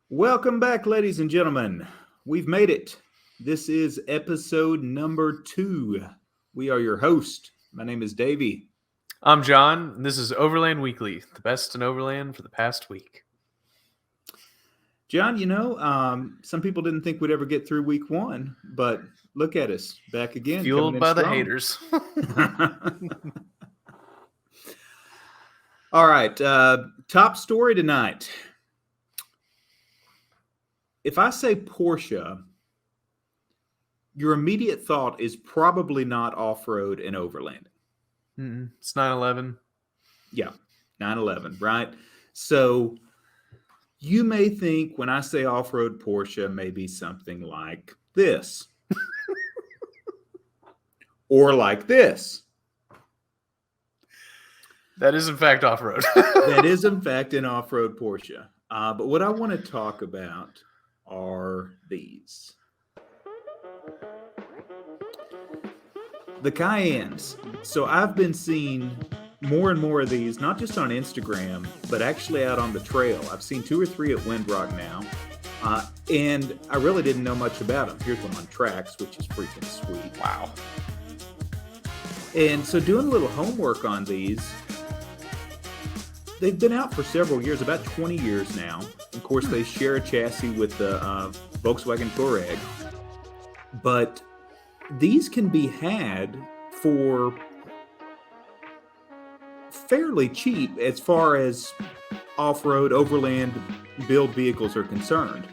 Welcome back, ladies and gentlemen. We've made it. This is episode number 2. We are your host. My name is Davey. I'm John, and this is Overland Weekly, the best in Overland for the past week. John, some people didn't think we'd ever get through week 1, but look at us, back again. Fueled by the haters. All right, top story tonight. If I say Porsche, your immediate thought is probably not off-road and overlanding. It's 911. Yeah, 911, right? So you may think when I say off-road Porsche, maybe something like this. Or like this. That is, in fact, off-road. That is, in fact, an off-road Porsche. But what I want to talk about are these. The Cayennes. So I've been seeing more and more of these, not just on Instagram, but actually out on the trail. I've seen 2 or 3 at Windrock now. And I really didn't know much about them. Here's one on tracks, which is freaking sweet. Wow. And so doing a little homework on these, they've been out for several years, about 20 years now. Of course, they share a chassis with the Volkswagen Touareg. But these can be had for fairly cheap as far as off-road, overland build vehicles are concerned.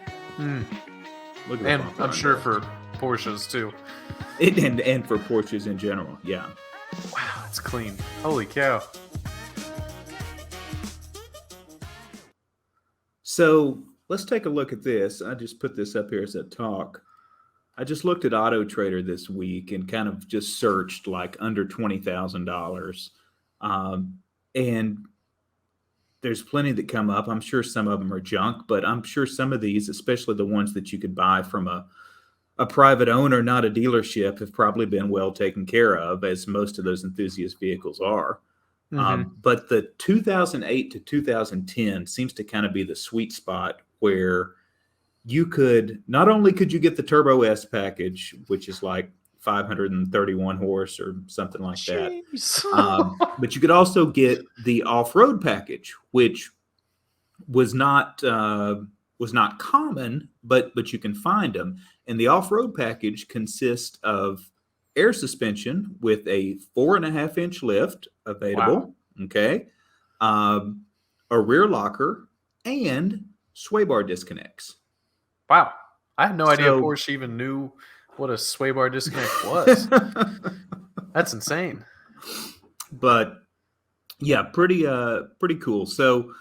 Look at and I'm sure for Porsches, too. And for Porsches in general, yeah. Wow, it's clean. Holy cow. So let's take a look at this. I just put this up here as a talk. I just looked at Auto Trader this week and kind of just searched like under $20,000. And there's plenty that come up. I'm sure some of them are junk, but I'm sure some of these, especially the ones that you could buy from a private owner, not a dealership, have probably been well taken care of, as most of those enthusiast vehicles are. But the 2008 to 2010 seems to kind of be the sweet spot where you could, not only could you get the Turbo S package, which is like 531 horse or something like that, but you could also get the off-road package, which was not common, but you can find them. And the off-road package consists of air suspension with a 4.5-inch lift available. Wow. Okay. A rear locker and sway bar disconnects. Wow. I had no idea Porsche even knew what a sway bar disconnect was. That's insane. But yeah, pretty cool. So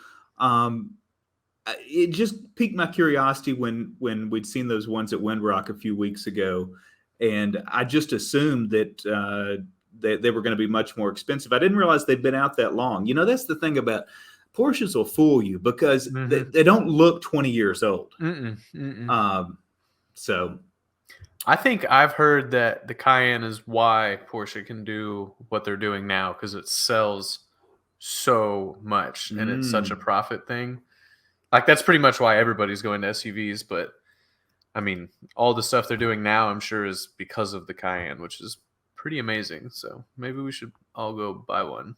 it just piqued my curiosity when we'd seen those ones at Windrock a few weeks ago. And I just assumed that they were going to be much more expensive. I didn't realize they'd been out that long. You know, that's the thing about Porsches will fool you because they don't look 20 years old. So I think I've heard that the Cayenne is why Porsche can do what they're doing now, because it sells so much and it's such a profit thing. Like, that's pretty much why everybody's going to SUVs, but I mean, all the stuff they're doing now, I'm sure, is because of the Cayenne, which is pretty amazing. So maybe we should all go buy one.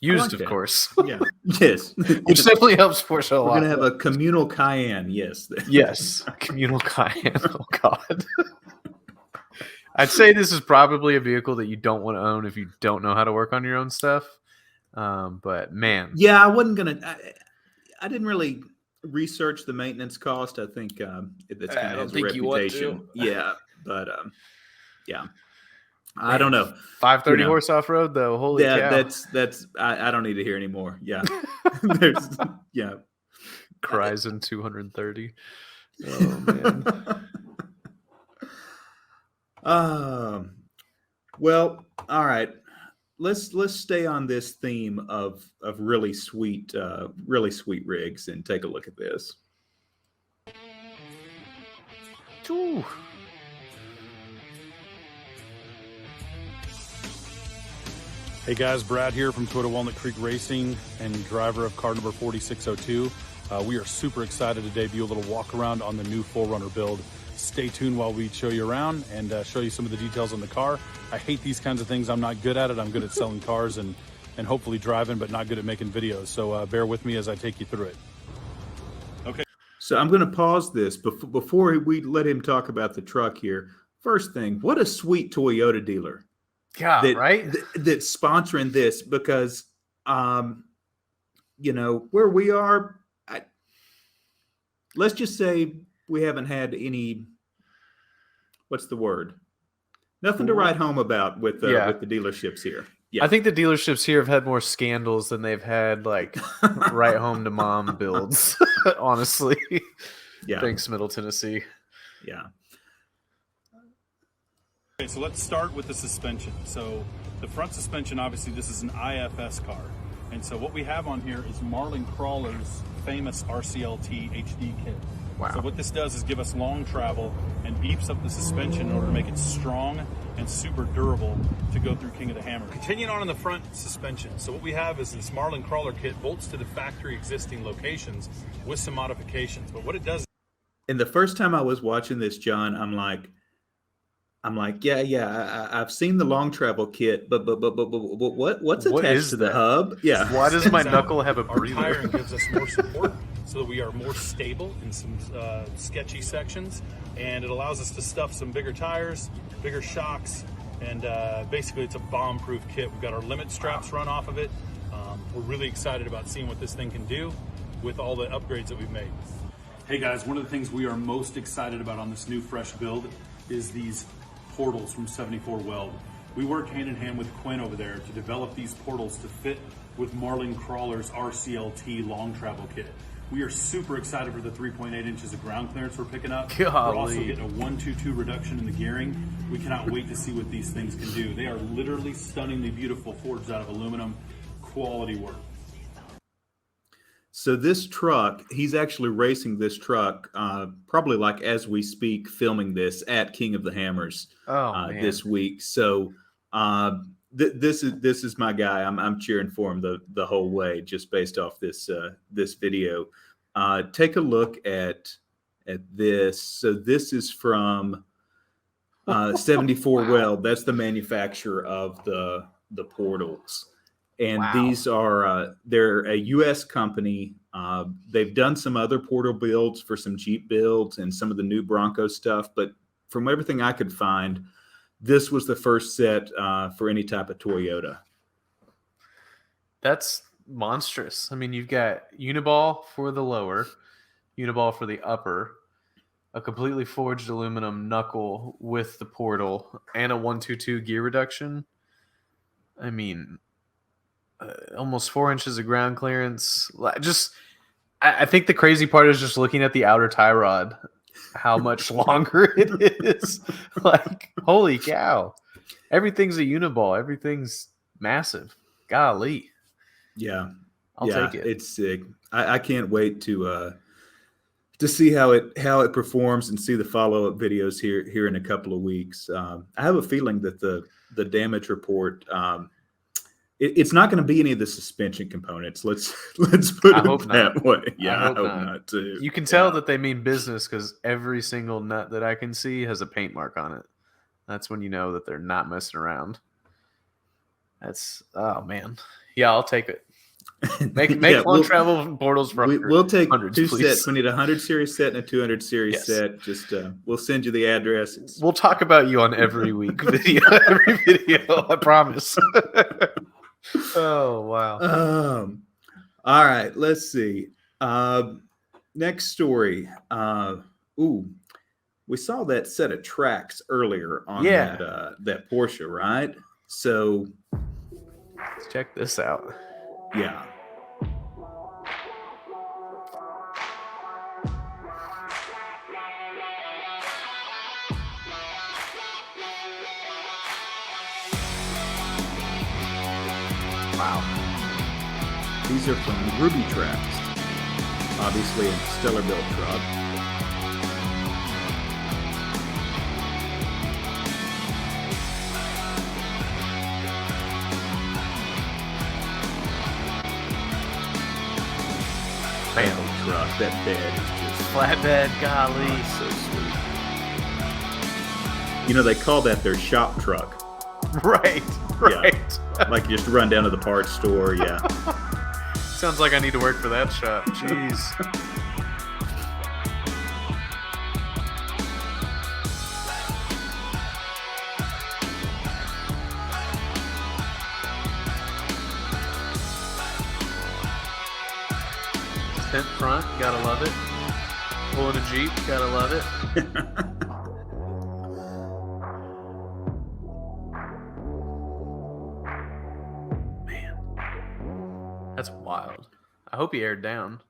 Used, of course. Yeah. Yes. Which definitely helps Porsche a lot. We're going to have a communal Cayenne. Yes. Yes. Communal Cayenne. Oh, God. I'd say this is probably a vehicle that you don't want to own if you don't know how to work on your own stuff. But, man. Yeah, I wasn't going to. I didn't really research the maintenance cost. I think that's kind of his reputation. Yeah, but yeah, I don't know. 530 horse off road though. Holy cow! That's. I don't need to hear anymore. Yeah, Cries in 230. Oh man. Well, all right. Let's stay on this theme of really sweet rigs and take a look at this. Ooh. Hey guys, Brad here from Toyota Walnut Creek Racing and driver of car number 4602. We are super excited to debut a little walk around on the new 4Runner build. Stay tuned while we show you around and show you some of the details on the car. I hate these kinds of things. I'm not good at it. I'm good at selling cars and hopefully driving, but not good at making videos. So bear with me as I take you through it. Okay. So I'm going to pause this before we let him talk about the truck here. First thing, what a sweet Toyota dealer. Yeah, right? That's sponsoring this because, you know, where we are, let's just say we haven't had any, what's the word? Nothing to write home about with the dealerships here. Yeah. I think the dealerships here have had more scandals than they've had like right home to mom builds, honestly. Yeah. Thanks, Middle Tennessee. Yeah. Okay, so let's start with the suspension. So the front suspension, obviously this is an IFS car. And so what we have on here is Marlin Crawler's famous RCLT HD kit. Wow. So what this does is give us long travel and beefs up the suspension in order to make it strong and super durable to go through King of the Hammer. Continuing on in the front suspension. So what we have is this Marlin Crawler kit bolts to the factory existing locations with some modifications. But what it does. And the first time I was watching this, John, I'm like, yeah, I've seen the long travel kit, but what's attached to the hub? Yeah. Why does my knuckle have a breather? Our tire gives us more support so that we are more stable in some sketchy sections, and it allows us to stuff some bigger tires, bigger shocks, and basically it's a bomb-proof kit. We've got our limit straps run off of it. We're really excited about seeing what this thing can do with all the upgrades that we've made. Hey guys, one of the things we are most excited about on this new fresh build is these portals from 74 Weld. We worked hand in hand with Quinn over there to develop these portals to fit with Marlin Crawler's RCLT long travel kit. We are super excited for the 3.8 inches of ground clearance we're picking up. Golly. We're also getting a 122 reduction in the gearing. We cannot wait to see what these things can do. They are literally stunningly beautiful, forged out of aluminum, quality work. So this truck, he's actually racing this truck, probably like as we speak, filming this at King of the Hammers this week. So this is my guy. I'm cheering for him the whole way, just based off this this video. Take a look at this. So this is from 74 Wow. Weld. That's the manufacturer of the portals. And these are, they're a U.S. company. They've done some other portal builds for some Jeep builds and some of the new Bronco stuff. But from everything I could find, this was the first set for any type of Toyota. That's monstrous. I mean, you've got Uniball for the lower, Uniball for the upper, a completely forged aluminum knuckle with the portal, and a 122 gear reduction. I mean, almost 4 inches of ground clearance. I think the crazy part is just looking at the outer tie rod, how much longer it is. Like, holy cow. Everything's a Uniball. Everything's massive. Golly. Yeah. I'll take it. It's sick. I can't wait to see how it performs and see the follow-up videos here in a couple of weeks. I have a feeling that the damage report, it's not going to be any of the suspension components. Let's put it that way. Yeah, I hope not too. You can tell that they mean business because every single nut that I can see has a paint mark on it. That's when you know that they're not messing around. Oh man, yeah, I'll take it. Make long travel portals for we'll take hundreds, two please. sets. We need a 100 series set and a 200 series set. Just we'll send you the addresses. We'll talk about you on every week video. Every video, I promise. Oh wow. All right, let's see. Next story. We saw that set of tracks earlier on that Porsche, right? So let's check this out. Yeah. Wow. These are from Ruby Tracks. Obviously a stellar built truck. Man. Truck. that bed is just Flatbed, golly. so sweet. They call that their shop truck. Right. Like just run down to the parts store. Yeah. Sounds like I need to work for that shop. Jeez. Tent front, gotta love it. Pulling a Jeep, gotta love it. Man, that's wild. I hope he aired down.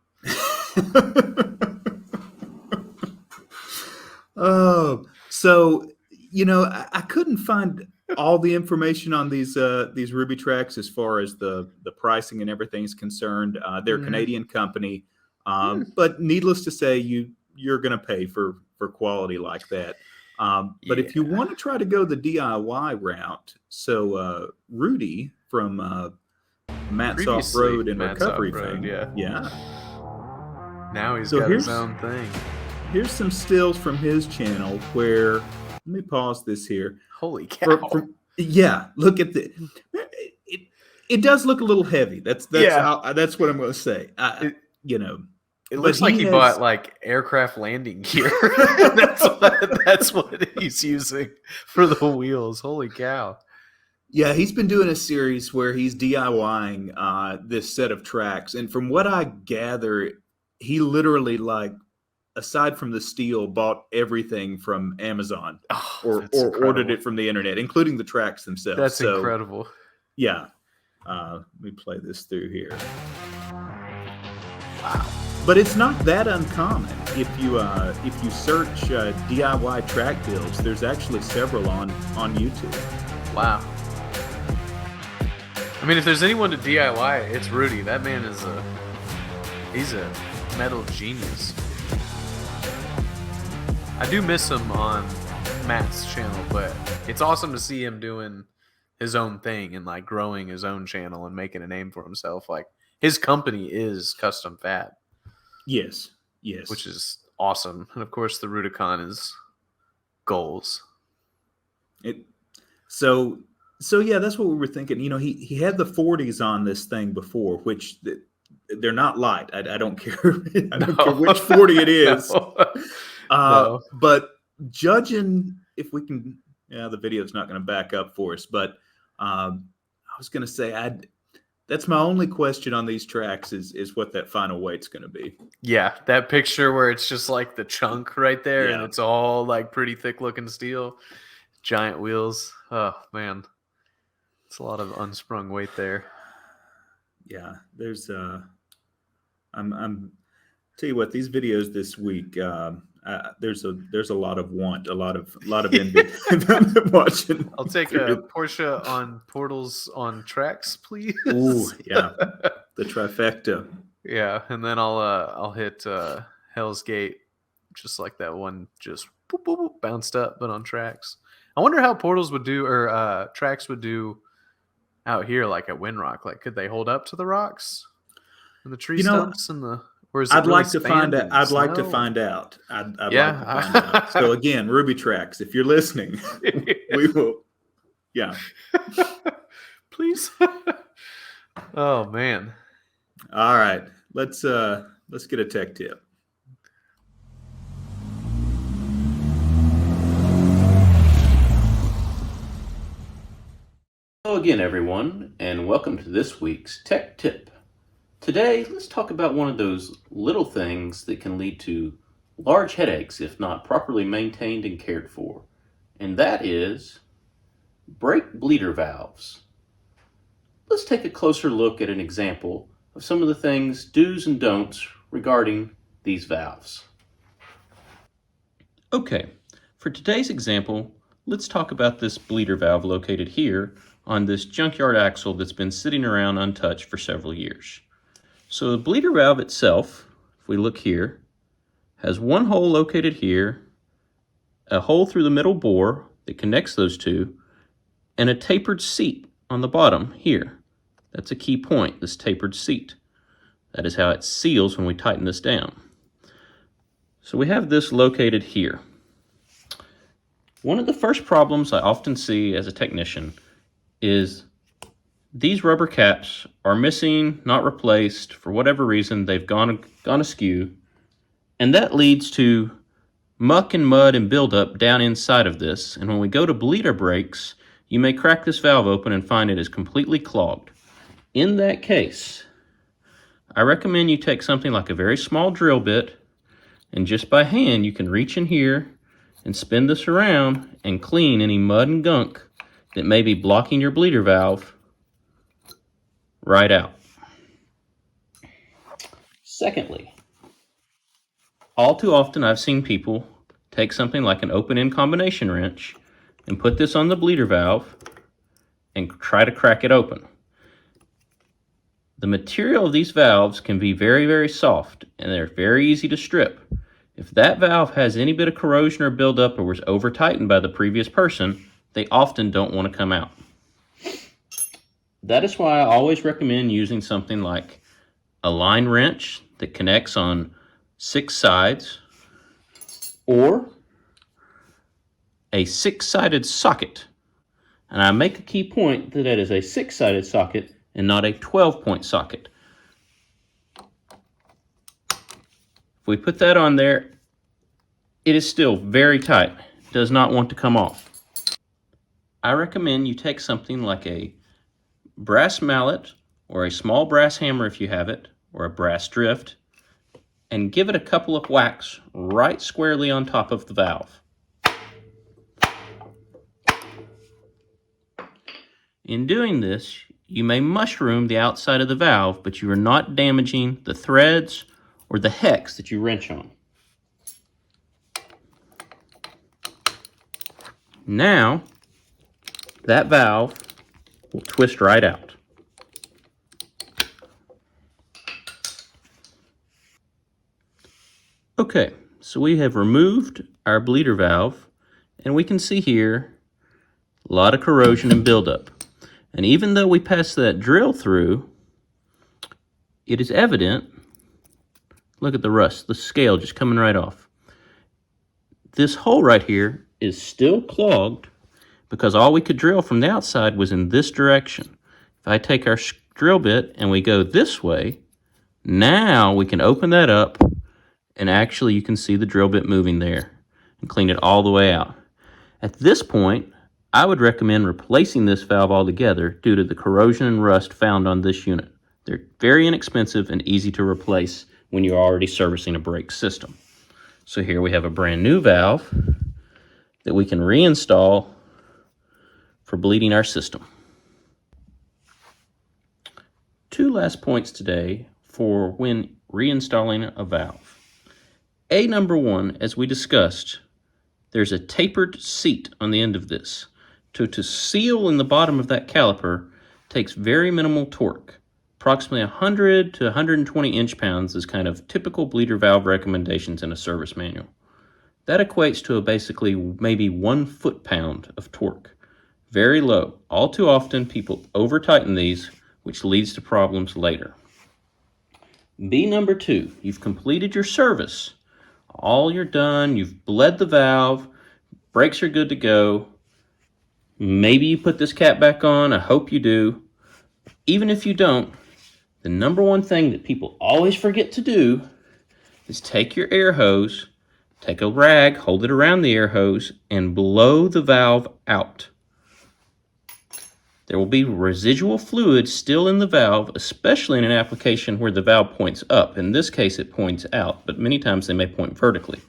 Oh, so I couldn't find all the information on these Ruby tracks as far as the pricing and everything is concerned. They're a Canadian company, but needless to say, you're going to pay for quality like that. But if you want to try to go the DIY route, so Rudy from Matt's Off-Road and Recovery fame, yeah. Now he's got his own thing. Here's some stills from his channel where, let me pause this here. Holy cow. Look at the, it does look a little heavy. That's what I'm going to say. It looks like he bought like aircraft landing gear. That's what he's using for the wheels. Holy cow. Yeah, he's been doing a series where he's DIYing this set of tracks. And from what I gather, he literally, like, aside from the steel, bought everything from Amazon or ordered it from the internet, including the tracks themselves. That's incredible. Yeah. Let me play this through here. Wow. But it's not that uncommon. If you search DIY track builds, there's actually several on YouTube. Wow. I mean, if there's anyone to DIY, it's Rudy. That man he's a metal genius. I do miss him on Matt's channel, but it's awesome to see him doing his own thing and like growing his own channel and making a name for himself. Like his company is Custom Fab. Yes. Which is awesome. And of course the Rubicon is goals. So yeah, that's what we were thinking. He had the 40s on this thing before, which they're not light. I don't care. I don't care which 40 it is. No. But judging if we can, the video's not going to back up for us. But I was going to say, that's my only question on these tracks is what that final weight's going to be. Yeah, that picture where it's just like the chunk right there, and it's all like pretty thick looking steel, giant wheels. Oh man, it's a lot of unsprung weight there. Yeah, there's I'm tell you what, these videos this week, there's a lot of want, a lot of envy watching. I'll take a Porsche on Portals on tracks, please. Ooh, yeah, the trifecta. Yeah, and then I'll hit Hell's Gate, just like that one, just boop, boop, boop, bounced up, but on tracks. I wonder how Portals would do, or tracks would do out here, like at Windrock. Like, could they hold up to the rocks and the tree stumps and the? I'd like to find out. I'd like to find out. So again, Ruby Tracks, if you're listening, we will. Yeah. Please. Oh man. All right. Let's get a tech tip. Hello again, everyone, and welcome to this week's Tech Tip. Today, let's talk about one of those little things that can lead to large headaches if not properly maintained and cared for, and that is brake bleeder valves. Let's take a closer look at an example of some of the things, do's and don'ts, regarding these valves. Okay, for today's example, let's talk about this bleeder valve located here on this junkyard axle that's been sitting around untouched for several years. So the bleeder valve itself, if we look here, has one hole located here, a hole through the middle bore that connects those two, and a tapered seat on the bottom here. That's a key point, this tapered seat. That is how it seals when we tighten this down. So we have this located here. One of the first problems I often see as a technician is these rubber caps are missing, not replaced. For whatever reason, they've gone askew. And that leads to muck and mud and buildup down inside of this. And when we go to bleed our brakes, you may crack this valve open and find it is completely clogged. In that case, I recommend you take something like a very small drill bit, and just by hand you can reach in here and spin this around and clean any mud and gunk that may be blocking your bleeder valve right out. Secondly, all too often I've seen people take something like an open-end combination wrench and put this on the bleeder valve and try to crack it open. The material of these valves can be very, very soft, and they're very easy to strip. If that valve has any bit of corrosion or buildup or was over-tightened by the previous person, they often don't want to come out. That is why I always recommend using something like a line wrench that connects on 6 sides, or a 6-sided socket. And I make a key point that it is a 6-sided socket and not a 12-point socket. If we put that on there, it is still very tight. It does not want to come off. I recommend you take something like a brass mallet or a small brass hammer if you have it, or a brass drift, and give it a couple of whacks right squarely on top of the valve. In doing this, you may mushroom the outside of the valve, but you are not damaging the threads or the hex that you wrench on. Now, that valve will twist right out. Okay, so we have removed our bleeder valve, and we can see here a lot of corrosion and buildup. And even though we passed that drill through, it is evident, look at the rust, the scale just coming right off. This hole right here is still clogged because all we could drill from the outside was in this direction. If I take our drill bit and we go this way, now we can open that up, and actually you can see the drill bit moving there and clean it all the way out. At this point, I would recommend replacing this valve altogether due to the corrosion and rust found on this unit. They're very inexpensive and easy to replace when you're already servicing a brake system. So here we have a brand new valve that we can reinstall for bleeding our system. 2 last points today for when reinstalling a valve. Number 1, as we discussed, there's a tapered seat on the end of this. To seal in the bottom of that caliper takes very minimal torque. Approximately 100 to 120 inch-pounds is kind of typical bleeder valve recommendations in a service manual. That equates to basically maybe 1 foot-pound of torque. Very low. All too often people over-tighten these, which leads to problems later. Number 2, you've completed your service. All you're done, you've bled the valve, brakes are good to go. Maybe you put this cap back on, I hope you do. Even if you don't, the number 1 thing that people always forget to do is take your air hose, take a rag, hold it around the air hose, and blow the valve out. There will be residual fluid still in the valve, especially in an application where the valve points up. In this case, it points out, but many times they may point vertically.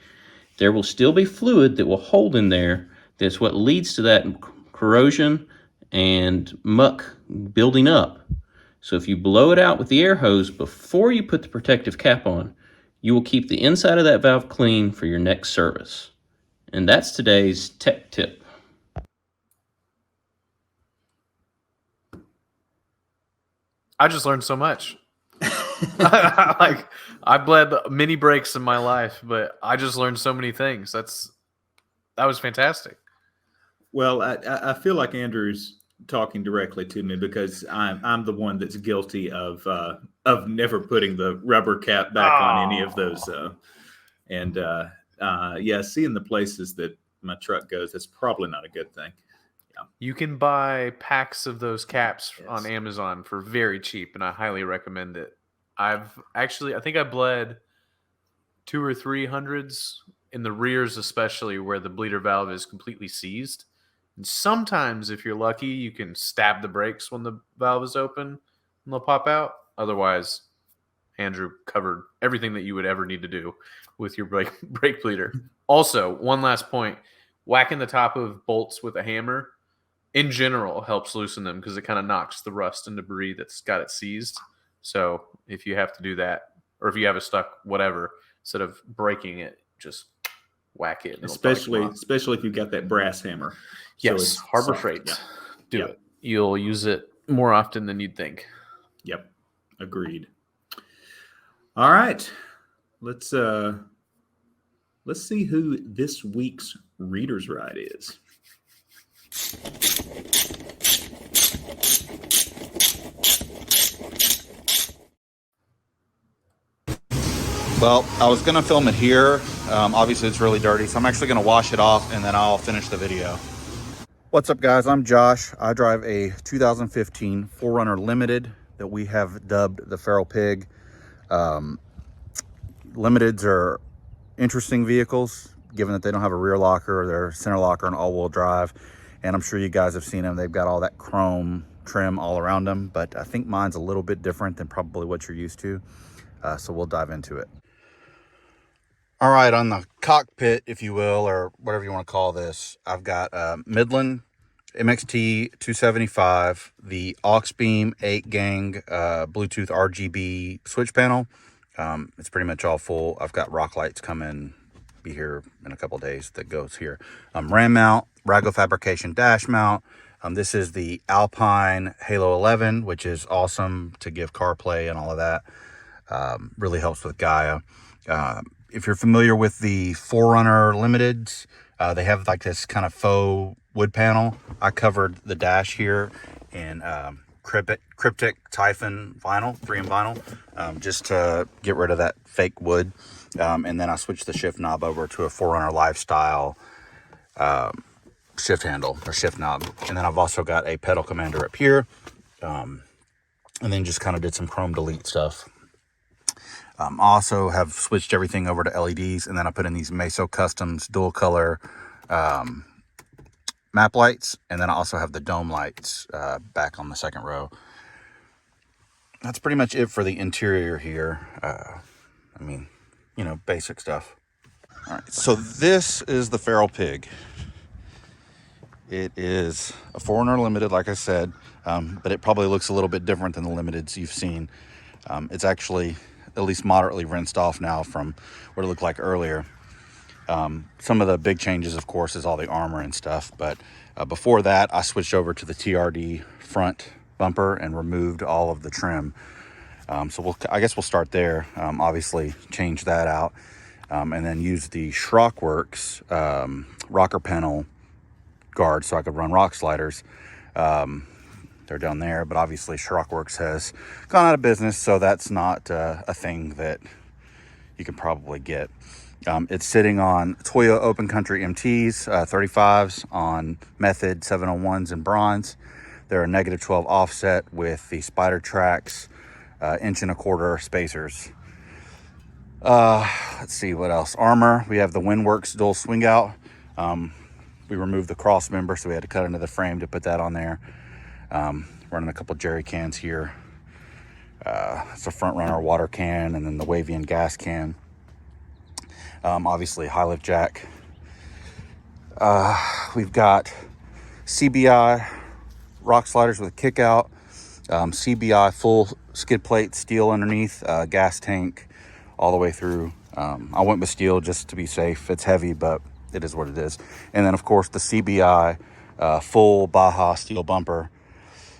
There will still be fluid that will hold in there. That's what leads to that corrosion and muck building up. So if you blow it out with the air hose before you put the protective cap on, you will keep the inside of that valve clean for your next service. And that's today's tech tip. I just learned so much. Like, I bled many brakes in my life, but I just learned so many things. That was fantastic. Well, I feel like Andrew's talking directly to me because I'm the one that's guilty of never putting the rubber cap back on any of those And yeah, seeing the places that my truck goes, that's probably not a good thing. You can buy packs of those caps on Yes. Amazon for very cheap, and I highly recommend it. I think I bled 2 or 3 hundreds in the rears, especially where the bleeder valve is completely seized. And sometimes, if you're lucky, you can stab the brakes when the valve is open and they'll pop out. Otherwise, Andrew covered everything that you would ever need to do with your brake bleeder. Also, one last point, whacking the top of bolts with a hammer in general helps loosen them because it kind of knocks the rust and debris that's got it seized. So if you have to do that, or if you have a stuck whatever, instead of breaking it, just whack it. Especially if you've got that brass hammer. Yes, it's Harbor soft. Freight. Yeah. Do Yep. it. You'll use it more often than you'd think. Yep. Agreed. All right. Let's see who this week's Reader's Ride is. Well, I was going to film it here. Obviously, it's really dirty, so I'm actually going to wash it off, and then I'll finish the video. What's up, guys? I'm Josh. I drive a 2015 4Runner Limited that we have dubbed the Feral Pig. Limiteds are interesting vehicles, given that they don't have a rear locker, they're center locker and all-wheel drive. And I'm sure you guys have seen them. They've got all that chrome trim all around them, but I think mine's a little bit different than probably what you're used to. So we'll dive into it. All right, on the cockpit, if you will, or whatever you want to call this, I've got Midland MXT 275, the Auxbeam 8-gang Bluetooth RGB switch panel. It's pretty much all full. I've got rock lights coming, be here in a couple days that goes here. Ram mount, Rago Fabrication dash mount. This is the Alpine Halo 11, which is awesome to give CarPlay and all of that. Really helps with Gaia. If you're familiar with the 4Runner Limiteds, they have like this kind of faux wood panel. I covered the dash here in Cryptic Typhon vinyl, 3M vinyl, just to get rid of that fake wood. And then I switched the shift knob over to a 4Runner Lifestyle shift handle or shift knob. And then I've also got a pedal commander up here. And then just kind of did some chrome delete stuff. Also have switched everything over to LEDs, and then I put in these Meso Customs dual color map lights, and then I also have the dome lights back on the second row. That's pretty much it for the interior here. I mean, you know, basic stuff. All right, so this is the Feral Pig. It is a 4Runner Limited, like I said, but it probably looks a little bit different than the Limiteds you've seen. It's actually at least moderately rinsed off now from what it looked like earlier. Some of the big changes, of course, is all the armor and stuff. But before that, I switched over to the TRD front bumper and removed all of the trim. So I guess we'll start there. Obviously, change that out. And then use the Schrockworks rocker panel guard so I could run rock sliders. They're down there, but obviously Schrockworks has gone out of business, so that's not a thing that you can probably get. It's sitting on Toyo Open Country MTs, 35s on Method 701s in bronze. They're a -12 offset with the Spider Tracks 1.25" spacers. Let's see what else. Armor, we have the Windworks dual swing out. We removed the cross member, so we had to cut into the frame to put that on there. Running a couple jerry cans here. It's a Front Runner water can, and then the Wavian gas can. Obviously high lift jack. We've got CBI rock sliders with a kick out. CBI full skid plate steel underneath, gas tank all the way through. I went with steel just to be safe. It's heavy, but it is what it is. And then of course the CBI full Baja steel bumper,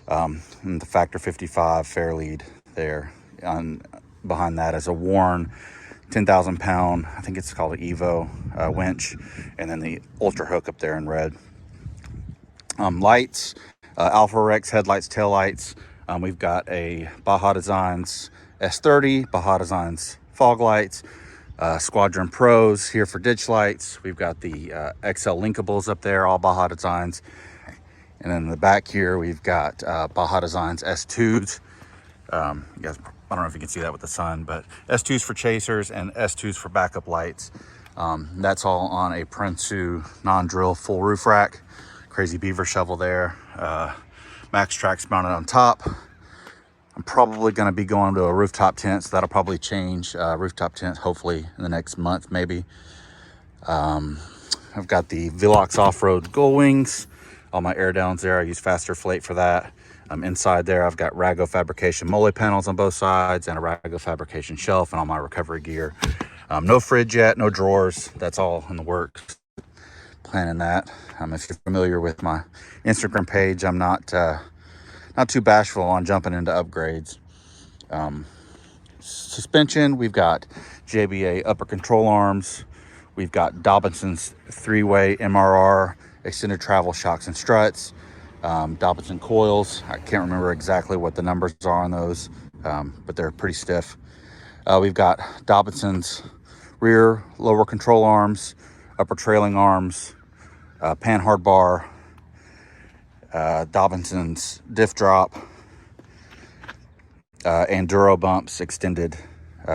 and the Factor 55 Fairlead there. Behind that is a worn 10,000 pound, I think it's called an Evo winch, and then the Ultra Hook up there in red. Lights, Alpha Rex headlights, tail lights. We've got a Baja Designs S30, Baja Designs fog lights, Squadron Pros here for ditch lights. We've got the XL Linkables up there, all Baja Designs. And then in the back here, we've got Baja Designs S2s. You guys, I don't know if you can see that with the sun, but S2s for chasers and S2s for backup lights. That's all on a Prinsu non-drill full roof rack. Crazy Beaver shovel there. Max Trax mounted on top. I'm probably going to be going to a rooftop tent, so that'll probably change. Rooftop tent, hopefully in the next month, maybe. I've got the Velox off-road gull wings. All my air downs there. I use Faster Flate for that. Inside there, I've got Rago Fabrication mole panels on both sides and a Rago Fabrication shelf and all my recovery gear. No fridge yet, no drawers. That's all in the works. Planning that. If you're familiar with my Instagram page, I'm not too bashful on jumping into upgrades. Suspension, we've got JBA upper control arms. We've got Dobinson's 3-way MRR extended travel shocks and struts. Dobinson coils. I can't remember exactly what the numbers are on those, but they're pretty stiff. We've got Dobinson's rear lower control arms, upper trailing arms, pan hard bar, Dobinson's diff drop, and Duro bumps, extended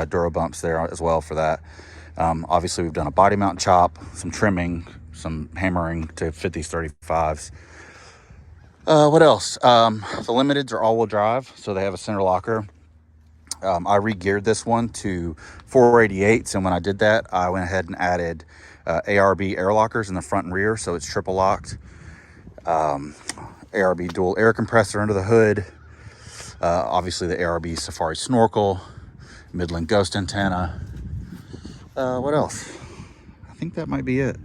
Duro bumps there as well for that. Obviously, we've done a body mount chop, some trimming, some hammering to fit these 35s. What else? The Limiteds are all-wheel drive, so they have a center locker. I re-geared this one to 488s, and when I did that, I went ahead and added ARB air lockers in the front and rear, so it's triple locked. ARB dual air compressor under the hood. Obviously, the ARB Safari snorkel, Midland Ghost antenna. What else? I think that might be it.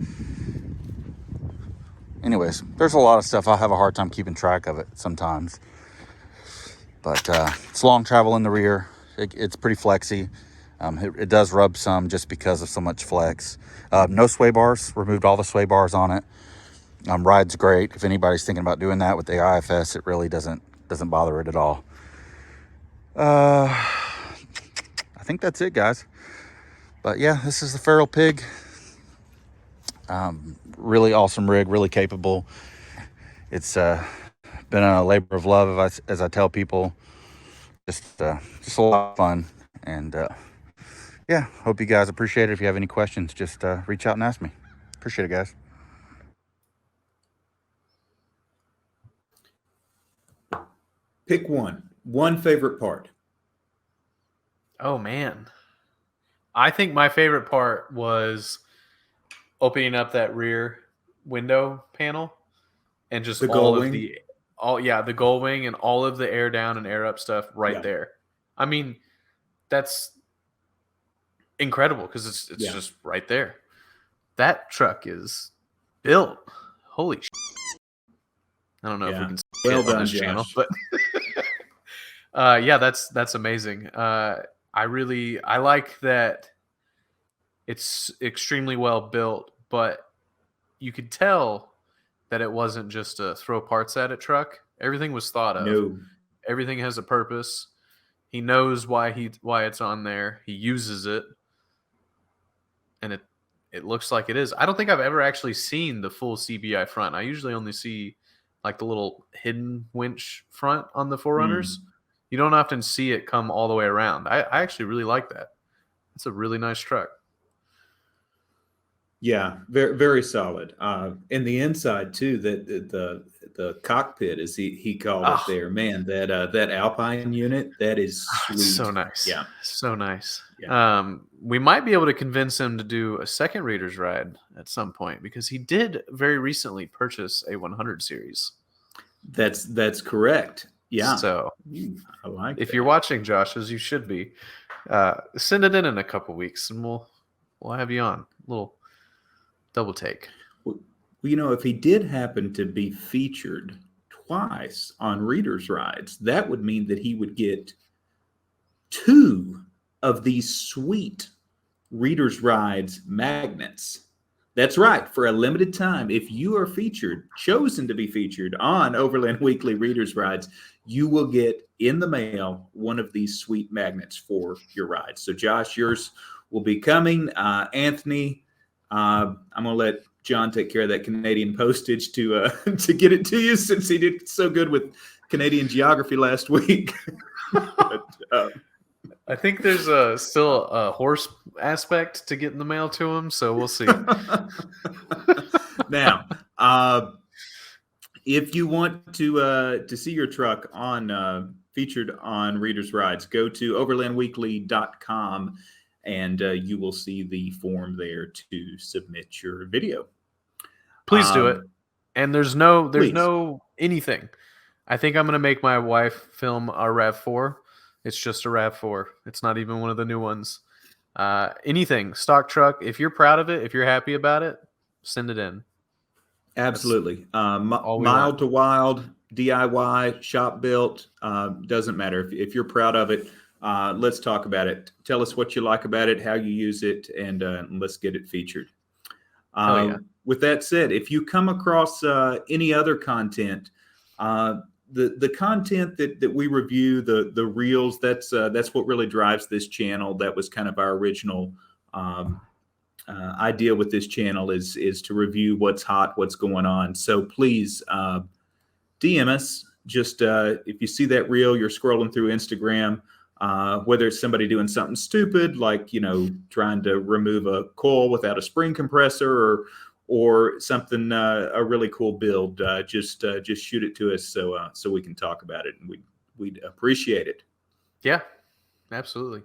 Anyways, there's a lot of stuff. I have a hard time keeping track of it sometimes. But it's long travel in the rear. It's pretty flexy. It does rub some just because of so much flex. No sway bars. Removed all the sway bars on it. Ride's great. If anybody's thinking about doing that with the IFS, it really doesn't bother it at all. I think that's it, guys. But yeah, this is the Feral Pig. Really awesome rig, really capable. It's been a labor of love, as I tell people. Just a lot of fun. And yeah, hope you guys appreciate it. If you have any questions, just reach out and ask me. Appreciate it, guys. Pick one favorite part. Oh man, I think my favorite part was opening up that rear window panel and just The all gull of wing? the gull wing and all of the air down and air up stuff right there. I mean, that's incredible because it's just right there. That truck is built. Holy shit. I don't know if we can see Well it on done, this channel, Josh. but yeah, that's amazing. I like that it's extremely well built, but you could tell that it wasn't just a throw parts at it truck. Everything was thought of. No. Everything has a purpose. He knows why it's on there. He uses it, and it looks like it is. I don't think I've ever actually seen the full CBI front. I usually only see like the little hidden winch front on the 4Runners. You don't often see it come all the way around. I actually really like that. It's a really nice truck. Yeah, very very solid. And the inside too. That the cockpit, as he called it there. Man, that Alpine unit, that is sweet. So nice. Yeah, so nice. Yeah. We might be able to convince him to do a second Reader's Ride at some point because he did very recently purchase a 100 series. That's correct. Yeah. So I like. If you're watching, Josh, as you should be, send it in a couple weeks, and we'll have you on. Little double take. Well, if he did happen to be featured twice on Reader's Rides, that would mean that he would get 2 of these sweet Reader's Rides magnets. That's right. For a limited time, if you are chosen to be featured on Overland Weekly Reader's Rides, you will get in the mail one of these sweet magnets for your rides. So Josh, yours will be coming. Anthony, I'm gonna let John take care of that Canadian postage to to get it to you, since he did so good with Canadian geography last week. But, I think there's still a horse aspect to getting the mail to him, so we'll see. Now, if you want to see your truck on featured on Reader's Rides, go to overlandweekly.com and you will see the form there to submit your video. Please do it. And there's no please. anything. I think I'm gonna make my wife film our RAV4. It's just a RAV4. It's not even one of the new ones. Anything, stock truck. If you're proud of it, if you're happy about it, send it in. Absolutely. Mild to wild, DIY, shop built, doesn't matter. If you're proud of it, let's talk about it. Tell us what you like about it, how you use it, and let's get it featured. With that said, if you come across any other content, the content that we review, the reels, that's what really drives this channel. That was kind of our original idea with this channel, is to review what's hot, what's going on. So please DM us. Just if you see that reel, you're scrolling through Instagram, whether it's somebody doing something stupid like trying to remove a coil without a spring compressor, or something a really cool build, just shoot it to us so we can talk about it, and we'd appreciate it. Yeah, absolutely.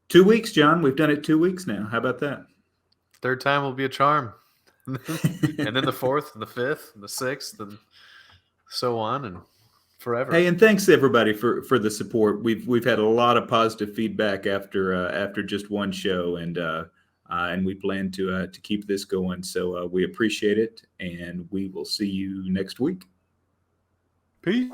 2 weeks, John. We've done it 2 weeks now. How about that? Third time will be a charm. And then the fourth, the fifth, the sixth, and so on and forever. Hey, and thanks everybody for the support. We've had a lot of positive feedback after just one show, and we plan to keep this going. So we appreciate it, and we will see you next week. Peace.